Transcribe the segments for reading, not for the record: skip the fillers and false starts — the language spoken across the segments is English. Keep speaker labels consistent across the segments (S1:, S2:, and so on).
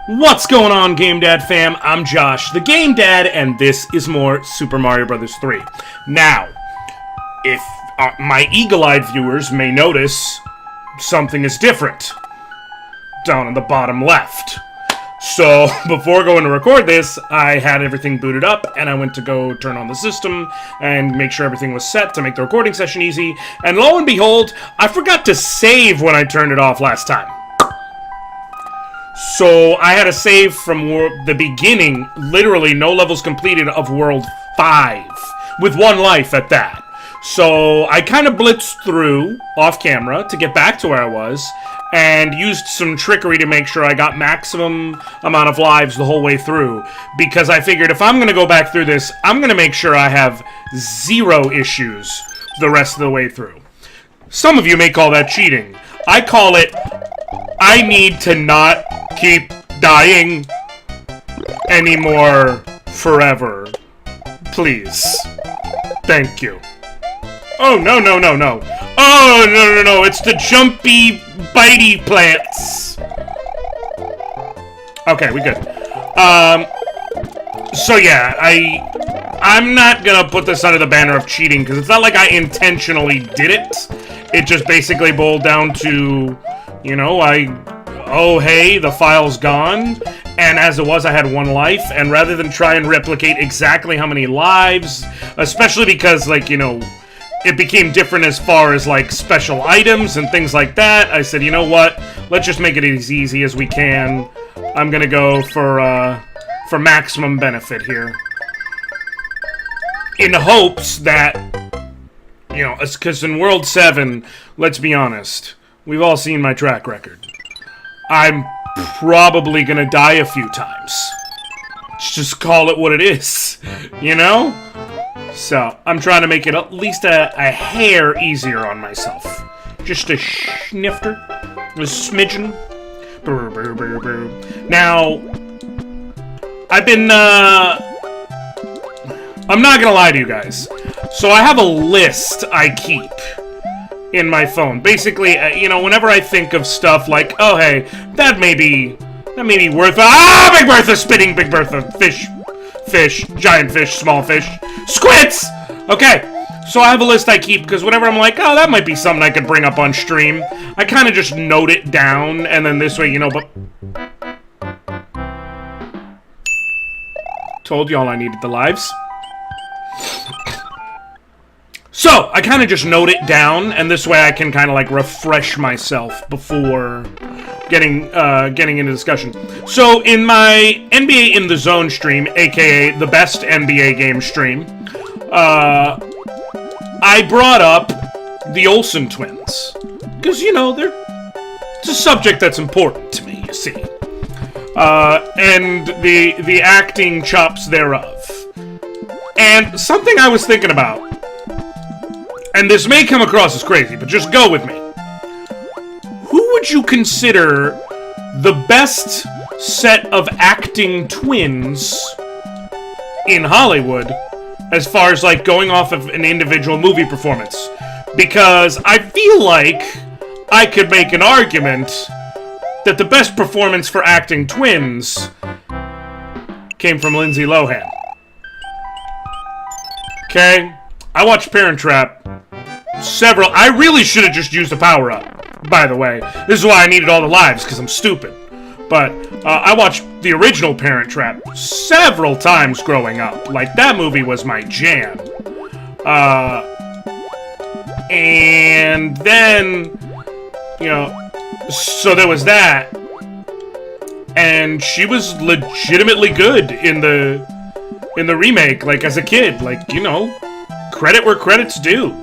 S1: What's going on, GameDad fam? I'm Josh, the GameDad, and this is more Super Mario Bros. 3. Now, if my eagle-eyed viewers may notice, something is different down in the bottom left. So, before going to record this, I had everything booted up, and I went to go turn on the system and make sure everything was set to make the recording session easy, and lo and behold, I forgot to save when I turned it off last time. So, I had to save from the beginning, literally no levels completed, of World 5, with one life at that. So, I kind of blitzed through, off camera, to get back to where I was, and used some trickery to make sure I got maximum amount of lives the whole way through, because I figured if I'm going to go back through this, I'm going to make sure I have 0 issues the rest of the way through. Some of you may call that cheating. I call it, I need to not keep dying anymore forever. Please. Thank you. Oh, no, no, no, no. Oh, no, no, no. It's the jumpy, bitey plants. Okay, we good. So yeah, I'm not gonna put this under the banner of cheating, because it's not like I intentionally did it. It just basically boiled down to, you know, oh hey, the file's gone, and as it was, I had 1 life, and rather than try and replicate exactly how many lives, especially because, like, you know, it became different as far as, like, special items and things like that, I said, you know what, let's just make it as easy as we can. I'm gonna go for maximum benefit here. In hopes that, you know, because in World 7, let's be honest, we've all seen my track record. I'm probably gonna die a few times. Let's just call it what it is, you know? So, I'm trying to make it at least a hair easier on myself. Just a snifter. A smidgen. Brr, brr, brr, brr. Now, I've been, I'm not gonna lie to you guys. So I have a list I keep in my phone. Basically, you know, whenever I think of stuff like, oh hey, that may be worth Big Bertha spitting, Big Bertha fish, giant fish, small fish, squids. Okay, so I have a list I keep because whenever I'm like, oh, that might be something I could bring up on stream, I kind of just note it down, and then this way, you know. But told y'all I needed the lives. So, I kind of just note it down, and this way I can kind of, like, refresh myself before getting into discussion. So, in my NBA in the Zone stream, aka the best NBA game stream, I brought up the Olsen twins. Because, you know, it's a subject that's important to me, you see. And the acting chops thereof. And something I was thinking about, and this may come across as crazy, but just go with me. Who would you consider the best set of acting twins in Hollywood as far as, like, going off of an individual movie performance? Because I feel like I could make an argument that the best performance for acting twins came from Lindsay Lohan. Okay? I watched Parent Trap I really should have just used a power-up, by the way. This is why I needed all the lives, because I'm stupid. But, I watched the original Parent Trap several times growing up. Like, that movie was my jam. And then, you know, so there was that. And she was legitimately good in the remake, like, as a kid. Like, you know, credit where credit's due.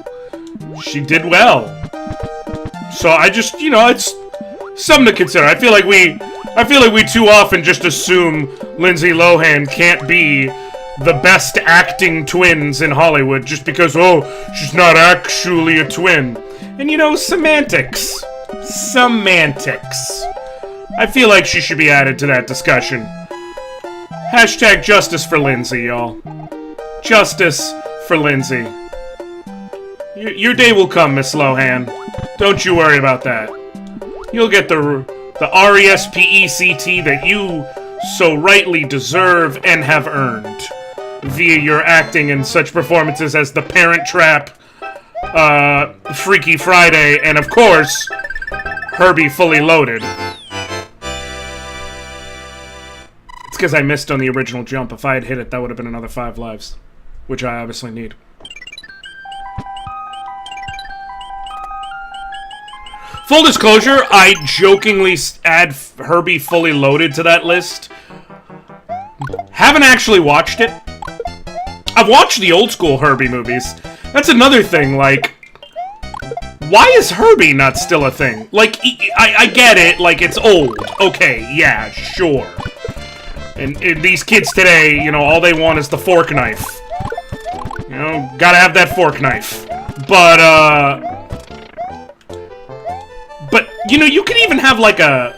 S1: She did well. So I just, you know, it's something to consider. I feel like we too often just assume Lindsay Lohan can't be the best acting twins in Hollywood just because, oh, she's not actually a twin. And, you know, semantics. Semantics. I feel like she should be added to that discussion. Hashtag justice for Lindsay, y'all. Justice for Lindsay. Your day will come, Miss Lohan. Don't you worry about that. You'll get the RESPECT that you so rightly deserve and have earned via your acting in such performances as The Parent Trap, Freaky Friday, and of course, Herbie Fully Loaded. It's because I missed on the original jump. If I had hit it, that would have been another 5 lives, which I obviously need. Full disclosure, I jokingly add Herbie Fully Loaded to that list. Haven't actually watched it. I've watched the old school Herbie movies. That's another thing, like, why is Herbie not still a thing? Like, I get it, like, it's old. Okay, yeah, sure. And these kids today, you know, all they want is the fork knife. You know, gotta have that fork knife. But, you know, you could even have, like a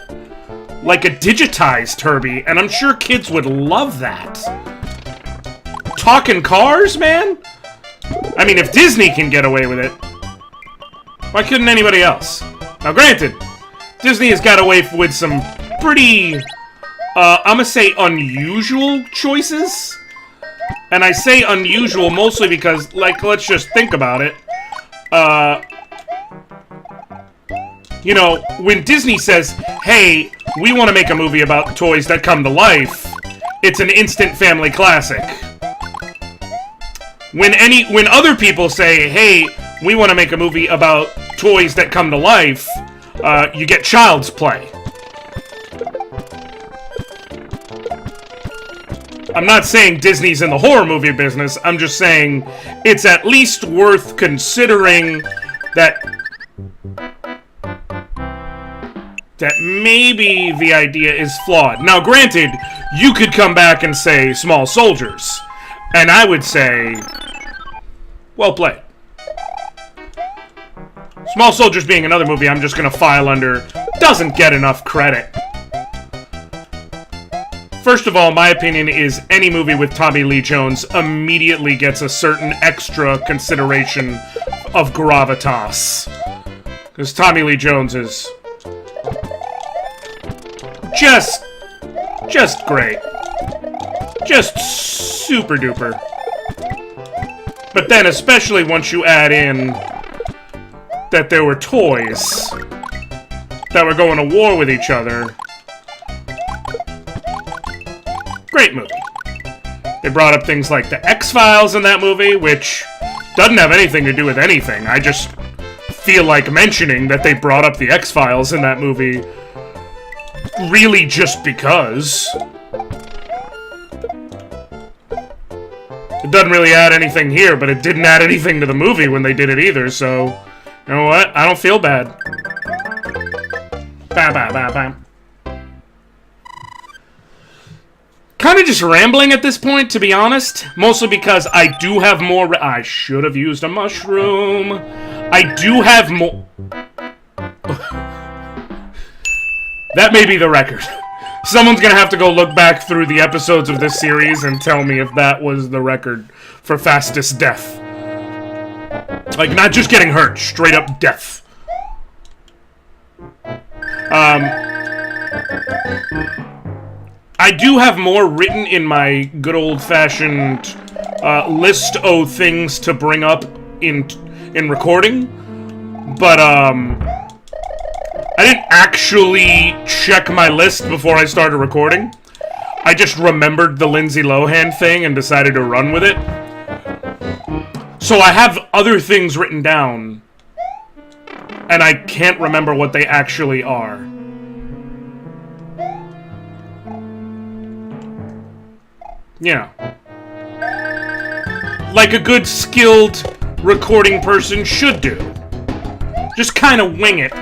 S1: digitized Herbie, and I'm sure kids would love that. Talking cars, man? I mean, if Disney can get away with it, why couldn't anybody else? Now, granted, Disney has got away with some pretty, I'm gonna say unusual choices. And I say unusual mostly because, like, let's just think about it. You know, when Disney says, hey, we want to make a movie about toys that come to life, it's an instant family classic. When other people say, hey, we want to make a movie about toys that come to life, you get Child's Play. I'm not saying Disney's in the horror movie business, I'm just saying it's at least worth considering that maybe the idea is flawed. Now, granted, you could come back and say Small Soldiers, and I would say, well played. Small Soldiers being another movie I'm just gonna file under doesn't get enough credit. First of all, my opinion is any movie with Tommy Lee Jones immediately gets a certain extra consideration of gravitas. Because Tommy Lee Jones is just great. Just super duper. But then, especially once you add in that there were toys that were going to war with each other, great movie. They brought up things like the X-Files in that movie, which doesn't have anything to do with anything. I just feel like mentioning that they brought up the X-Files in that movie really just because. It doesn't really add anything here, but it didn't add anything to the movie when they did it either, so you know what? I don't feel bad. Bam, bam, bam, bam. Kind of just rambling at this point, to be honest. Mostly because I do have more... I should have used a mushroom. I do have more... That may be the record. Someone's gonna have to go look back through the episodes of this series and tell me if that was the record for fastest death. Like, not just getting hurt, straight up death. I do have more written in my good old-fashioned list of things to bring up in recording, but I didn't actually check my list before I started recording. I just remembered the Lindsay Lohan thing and decided to run with it. So I have other things written down, and I can't remember what they actually are. Yeah. Like a good, skilled recording person should do. Just kind of wing it.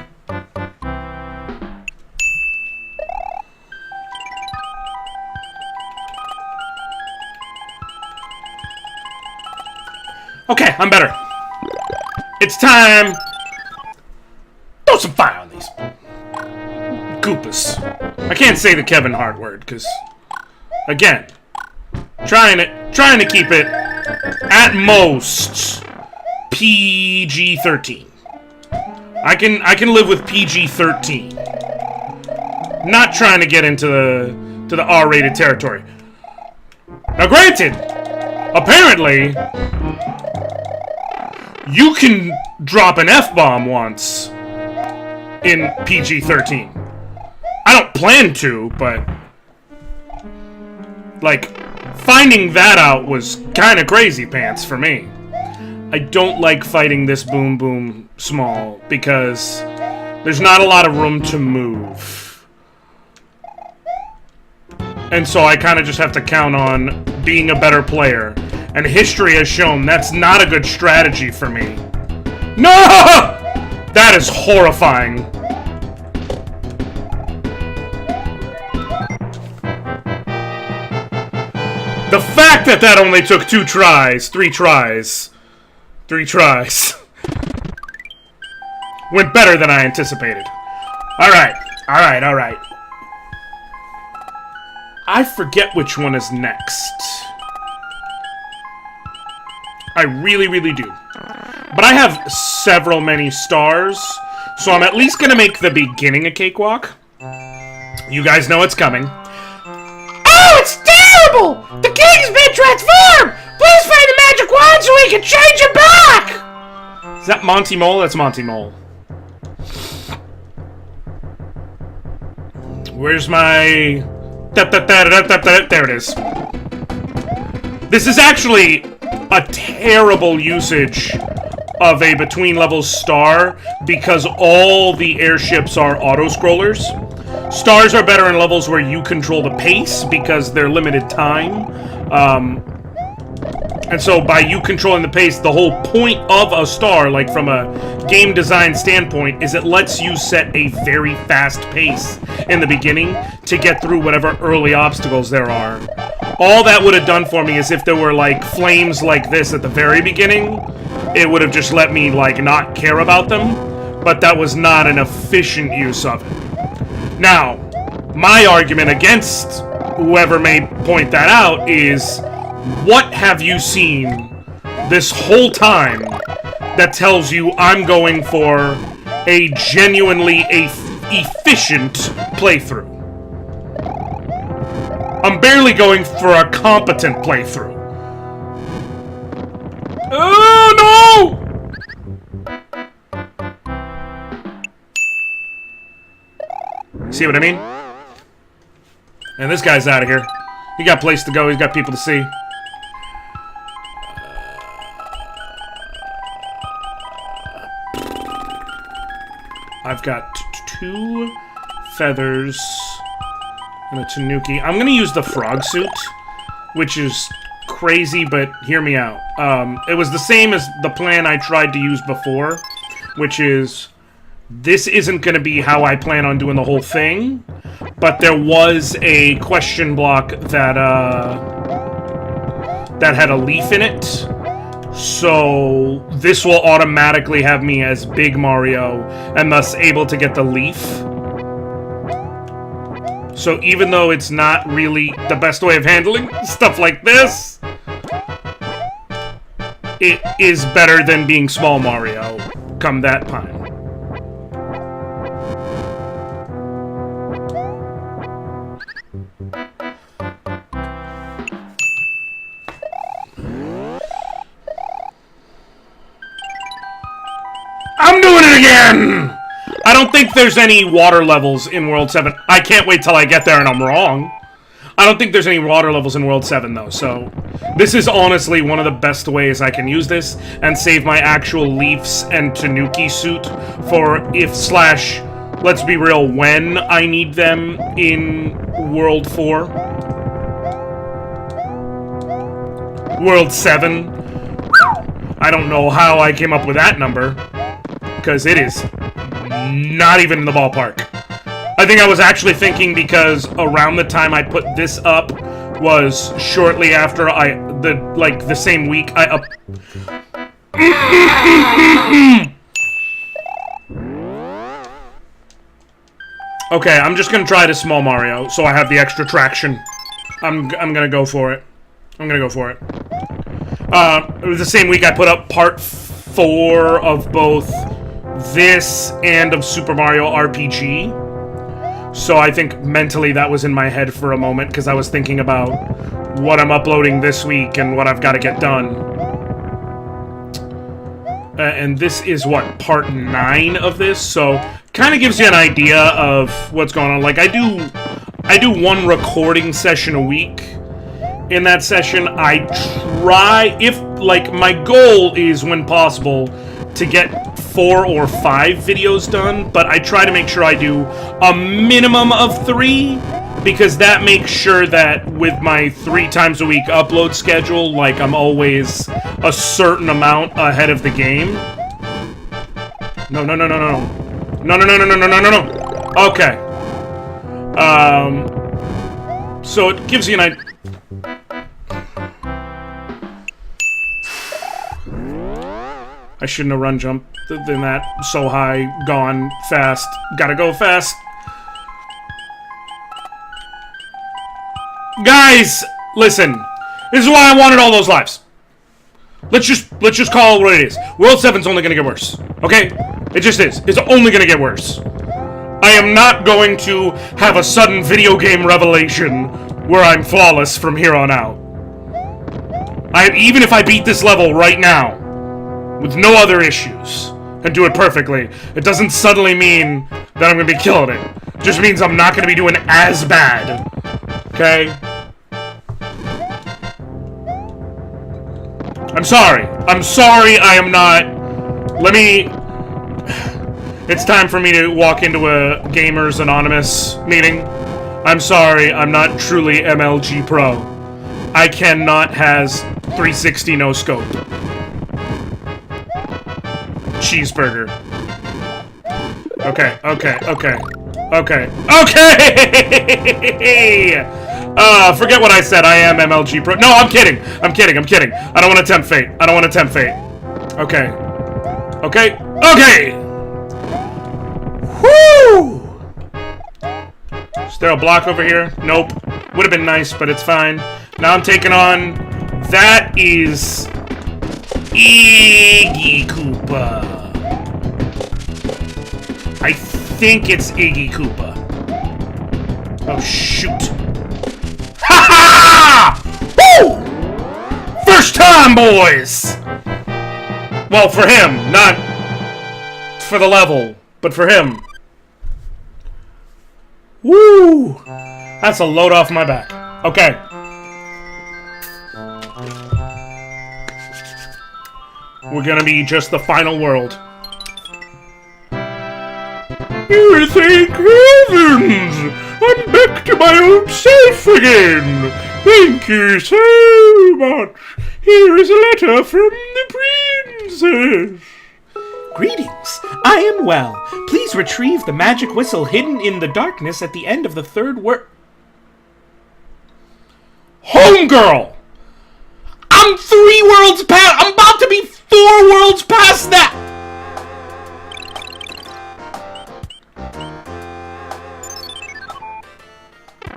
S1: Okay, I'm better. It's time. Throw some fire on these Goopas. I can't say the Kevin Hart word, because, again, trying to keep it At most, PG-13. I can live with PG-13. Not trying to get into the R-rated territory. Now, granted, apparently, you can drop an F-bomb once in PG-13. I don't plan to, but like, finding that out was kind of crazy pants for me. I don't like fighting this Boom Boom small because there's not a lot of room to move. And so I kind of just have to count on being a better player. And history has shown that's not a good strategy for me. No! That is horrifying. The fact that that only took 3 tries, went better than I anticipated. Alright. I forget which one is next. I really do. But I have many stars, so I'm at least gonna make the beginning a cakewalk. You guys know it's coming.
S2: Oh, it's terrible! The king's been transformed! Please find the magic wand so we can change it back!
S1: Is that Monty Mole? That's Monty Mole. Where's my... There it is. This is actually a terrible usage of a between levels star because all the airships are auto-scrollers. Stars are better in levels where you control the pace because they're limited time. And so by you controlling the pace, the whole point of a star, like from a game design standpoint, is it lets you set a very fast pace in the beginning to get through whatever early obstacles there are. All that would have done for me is if there were like flames like this at the very beginning, it would have just let me like not care about them, but that was not an efficient use of it. Now, my argument against whoever may point that out is, what have you seen this whole time that tells you I'm going for a genuinely efficient playthrough? I'm barely going for a competent playthrough. Oh, no! See what I mean? And this guy's out of here. He got a place to go. He's got people to see. I've got 2 feathers and a tanuki. I'm gonna use the frog suit, which is crazy, but hear me out. It was the same as the plan I tried to use before, which is this isn't gonna be how I plan on doing the whole thing, but there was a question block that that had a leaf in it. So this will automatically have me as Big Mario and thus able to get the leaf. So even though it's not really the best way of handling stuff like this, it is better than being Small Mario come that time. I'm doing it again! I don't think there's any water levels in World 7. I can't wait till I get there and I'm wrong. I don't think there's any water levels in World 7, though, so... This is honestly one of the best ways I can use this and save my actual Leafs and Tanuki suit for if/, let's be real, when I need them in World 4. World 7. I don't know how I came up with that number, because it is not even in the ballpark. I think I was actually thinking because around the time I put this up was shortly after the same week I up... Okay, I'm just gonna try this Small Mario, so I have the extra traction. I'm gonna go for it. I'm gonna go for it. It was the same week I put up part 4 of both this and of Super Mario RPG. So I think mentally that was in my head for a moment, because I was thinking about what I'm uploading this week and what I've got to get done. And this is, what, part 9 of this? So, kind of gives you an idea of what's going on. Like, I do 1 recording session a week. In that session, I try, my goal is, when possible, to get 4 or 5 videos done, but I try to make sure I do a minimum of 3, because that makes sure that with my 3 times a week upload schedule, like, I'm always a certain amount ahead of the game. No. Okay. So it gives you an idea. I shouldn't have run jump than that. So high, gone, fast. Gotta go fast. Guys, listen. This is why I wanted all those lives. Let's just call it what it is. World 7's only gonna get worse. Okay? It just is. It's only gonna get worse. I am not going to have a sudden video game revelation where I'm flawless from here on out. Even if I beat this level right now, with no other issues, and do it perfectly, it doesn't suddenly mean that I'm gonna be killing it. It just means I'm not gonna be doing as bad. Okay? I'm sorry. I'm sorry I am not... It's time for me to walk into a Gamers Anonymous meeting. I'm sorry, I'm not truly MLG Pro. I cannot has 360 no scope. Cheeseburger. Okay. Forget what I said. I am MLG Pro. No, I'm kidding. I don't want to tempt fate. Okay. Whoo! Is there a block over here? Nope. Would have been nice, but it's fine. Now I'm taking on... That is... Iggy Koopa. I think it's Iggy Koopa. Oh, shoot. Ha ha! Woo! First time, boys! Well, for him, not for the level, but for him. Woo! That's a load off my back. Okay. We're gonna be just the final world. You thank heavens! I'm back to my old self again! Thank you so much! Here is a letter from the princess! Greetings! I am well. Please retrieve the magic whistle hidden in the darkness at the end of the 3rd word. Homegirl! I'm 3 worlds past. I'm about to be 4 worlds past that.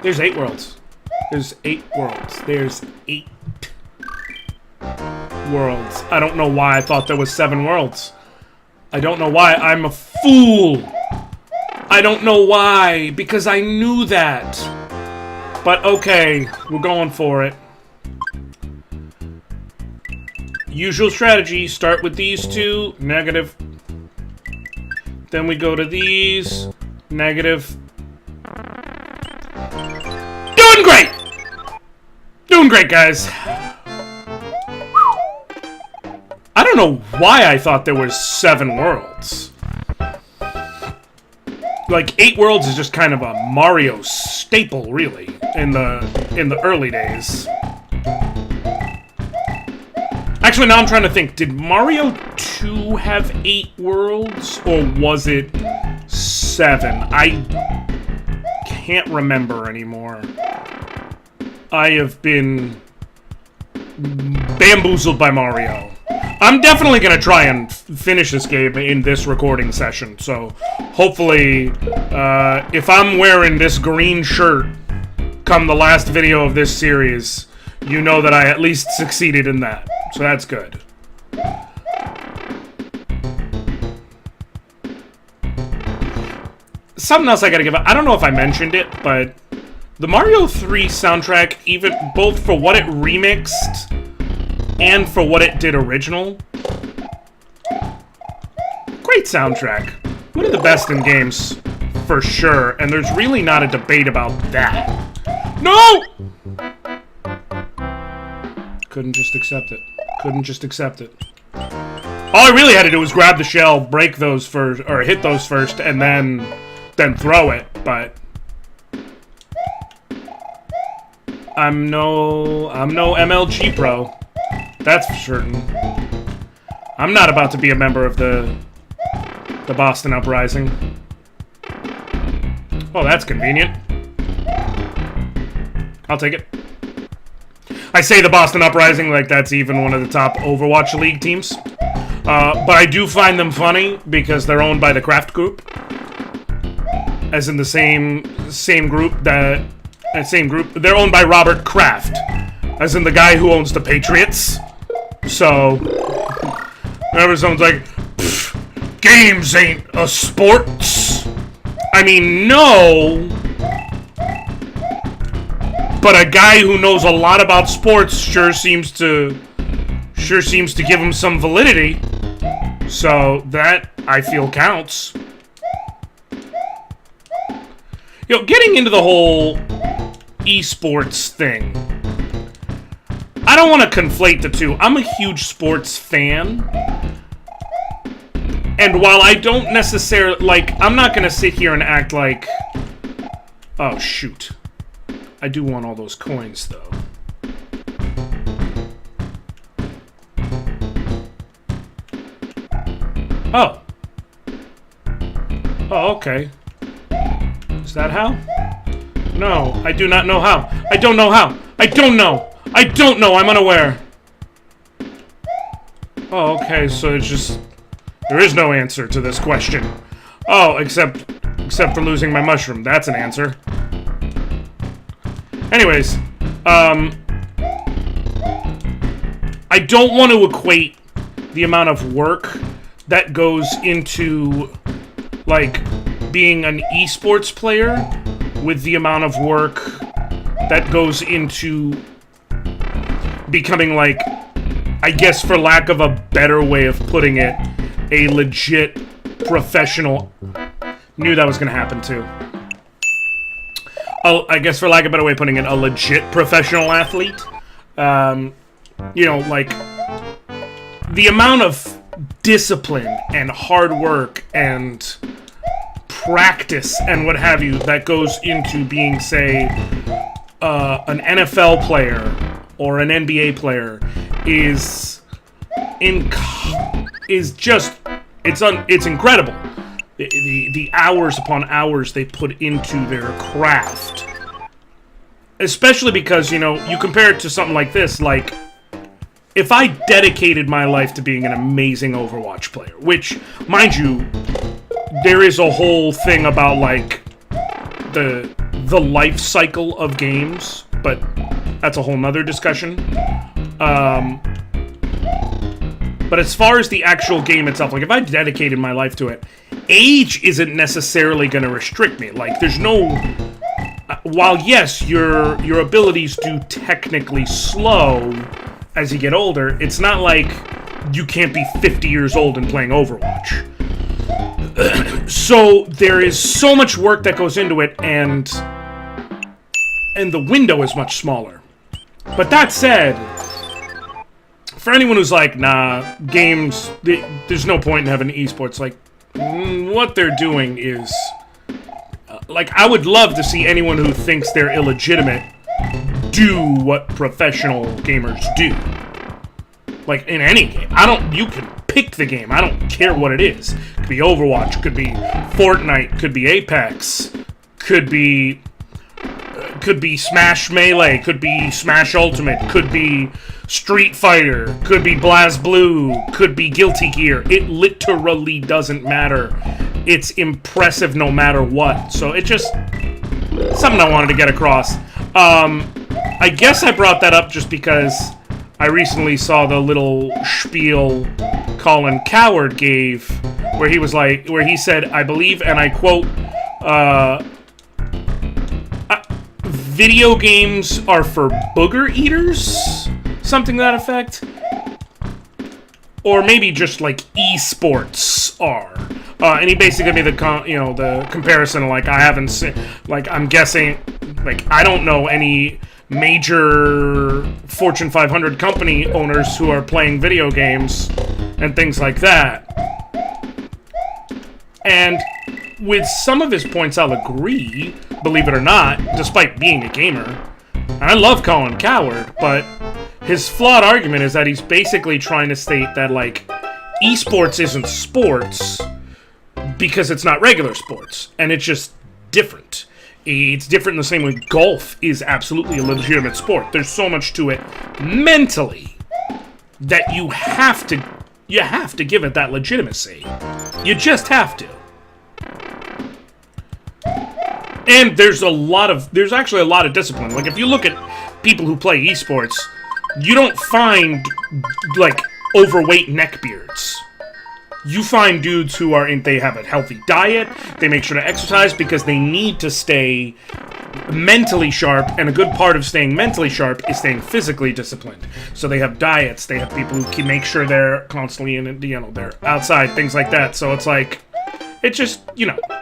S1: There's 8 worlds. There's 8 worlds. There's 8 worlds. I don't know why I thought there was 7 worlds. I don't know why. I'm a fool. I don't know why. Because I knew that. But okay, we're going for it. Usual strategy, start with these 2, negative. Then we go to these, negative. Doing great! Doing great, guys. I don't know why I thought there was 7 worlds. Like, 8 worlds is just kind of a Mario staple, really, in the early days. Actually, now I'm trying to think. Did Mario 2 have 8 worlds, or was it 7? I can't remember anymore. I have been bamboozled by Mario. I'm definitely going to try and finish this game in this recording session, so hopefully, if I'm wearing this green shirt come the last video of this series, you know that I at least succeeded in that. So that's good. Something else I gotta give up. I don't know if I mentioned it, but the Mario 3 soundtrack, even both for what it remixed and for what it did original, great soundtrack. One of the best in games, for sure, and there's really not a debate about that. No! Couldn't just accept it. Couldn't just accept it. All I really had to do was grab the shell, break those first, or hit those first, and then throw it, but I'm no MLG pro. That's for certain. I'm not about to be a member of the Boston Uprising. Oh, that's convenient. I'll take it. I say the Boston Uprising like that's even one of the top Overwatch League teams. But I do find them funny because they're owned by the Kraft Group. As in the same group that... same group. They're owned by Robert Kraft. As in the guy who owns the Patriots. So... whenever someone's like, games ain't a sports. I mean, no. But a guy who knows a lot about sports sure seems to give him some validity. So that, I feel, counts. You know, getting into the whole esports thing, I don't want to conflate the two. I'm a huge sports fan. And while I don't necessarily, like, I'm not going to sit here and act like, oh, shoot. I do want all those coins, though. Oh. Oh, okay. Is that how? No, I do not know how. I don't know how. I don't know. I don't know. I'm unaware. Oh, okay, so it's just... there is no answer to this question. Oh, except for losing my mushroom. That's an answer. Anyways, I don't want to equate the amount of work that goes into, like, being an esports player with the amount of work that goes into becoming, like, I guess for lack of a better way of putting it, a legit professional. Knew that was going to happen, too. I guess for lack of a better way of putting it, a legit professional athlete. You know, like, the amount of discipline and hard work and practice and what have you that goes into being, say, an NFL player or an NBA player is just, it's incredible. The hours upon hours they put into their craft. Especially because, you know, you compare it to something like this, like, if I dedicated my life to being an amazing Overwatch player, which, mind you, there is a whole thing about, like, the life cycle of games, but that's a whole nother discussion. But as far as the actual game itself, like, if I dedicated my life to it, age isn't necessarily going to restrict me. Like, there's no... while, yes, your abilities do technically slow as you get older, it's not like you can't be 50 years old and playing Overwatch. So, there is so much work that goes into it, and the window is much smaller. But that said... for anyone who's like, nah, games, there's no point in having esports, like, what they're doing is, like, I would love to see anyone who thinks they're illegitimate do what professional gamers do. Like, in any game. You can pick the game, I don't care what it is. Could be Overwatch, could be Fortnite, could be Apex, could be Smash Melee, could be Smash Ultimate, could be Street Fighter, could be BlazBlue, could be Guilty Gear. It literally doesn't matter. It's impressive no matter what. So it just... something I wanted to get across. I guess I brought that up just because I recently saw the little spiel Colin Cowherd gave, where he said, I believe, and I quote, video games are for booger eaters? Something to that effect. Or maybe just like esports are. And he basically made the comparison, like, I haven't seen, like, I'm guessing, like, I don't know any major Fortune 500 company owners who are playing video games and things like that. And with some of his points, I'll agree, believe it or not, despite being a gamer. I love Colin Cowherd, but his flawed argument is that he's basically trying to state that, like, esports isn't sports because it's not regular sports, and it's just different. It's different in the same way golf is absolutely a legitimate sport. There's so much to it mentally that you have to give it that legitimacy. You just have to. And there's actually a lot of discipline. Like, if you look at people who play esports, you don't find, like, overweight neckbeards. You find dudes who they have a healthy diet, they make sure to exercise because they need to stay mentally sharp, and a good part of staying mentally sharp is staying physically disciplined. So they have diets, they have people who can make sure they're constantly they're outside, things like that. So it's like, it's just,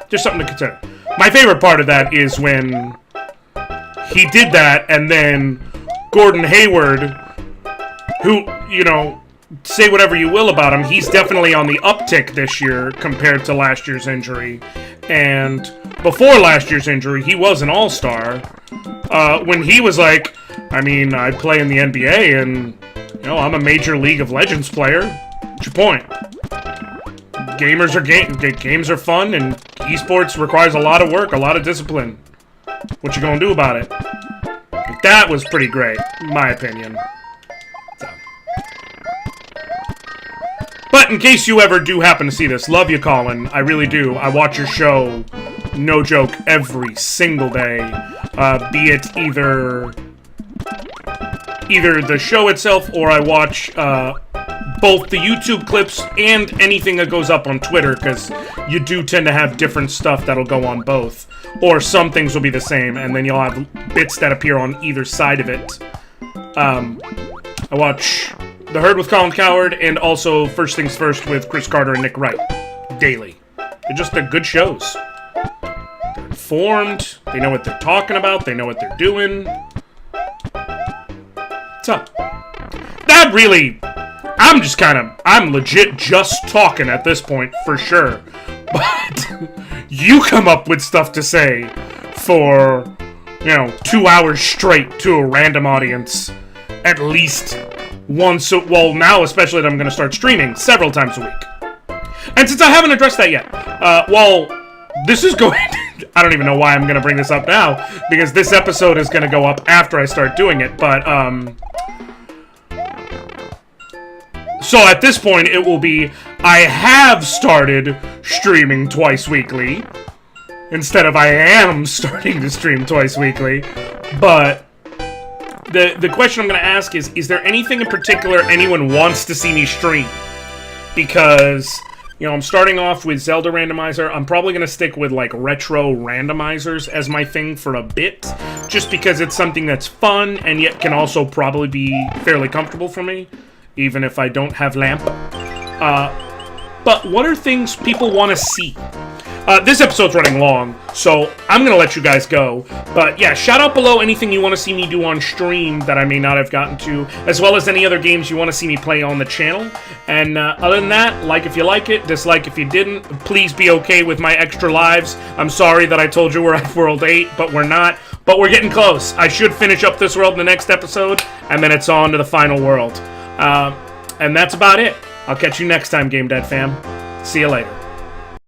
S1: just something to consider. My favorite part of that is when he did that, and then Gordon Hayward, who, say whatever you will about him, he's definitely on the uptick this year compared to last year's injury. And before last year's injury, he was an all-star. When he was like, I play in the NBA, and, I'm a Major League of Legends player. What's your point? Games are fun, and esports requires a lot of work, a lot of discipline. What you gonna do about it? That was pretty great, in my opinion. So. But in case you ever do happen to see this, love you, Colin. I really do. I watch your show, no joke, every single day. Be it either the show itself, or I watch both the YouTube clips and anything that goes up on Twitter, because you do tend to have different stuff that'll go on both. Or some things will be the same, and then you'll have bits that appear on either side of it. I watch The Herd with Colin Cowherd, and also First Things First with Chris Carter and Nick Wright, daily. They're good shows. They're informed, they know what they're talking about, they know what they're doing. What's up? That really... I'm legit just talking at this point, for sure. But you come up with stuff to say for, 2 hours straight to a random audience at least once. Well, now especially that I'm going to start streaming several times a week. And since I haven't addressed that yet, this is going... I don't even know why I'm going to bring this up now, because this episode is going to go up after I start doing it, but, so at this point, it will be, I have started streaming twice weekly, instead of I am starting to stream twice weekly. But the question I'm going to ask is there anything in particular anyone wants to see me stream? Because, I'm starting off with Zelda Randomizer. I'm probably going to stick with, like, retro randomizers as my thing for a bit, just because it's something that's fun and yet can also probably be fairly comfortable for me, even if I don't have lamp. But what are things people want to see? This episode's running long, so I'm going to let you guys go. But yeah, shout out below anything you want to see me do on stream that I may not have gotten to, as well as any other games you want to see me play on the channel. And other than that, like if you like it, dislike if you didn't. Please be okay with my extra lives. I'm sorry that I told you we're at World 8, but we're not. But we're getting close. I should finish up this world in the next episode, and then it's on to the final world. And that's about it. I'll catch you next time, GameDad fam. See you later.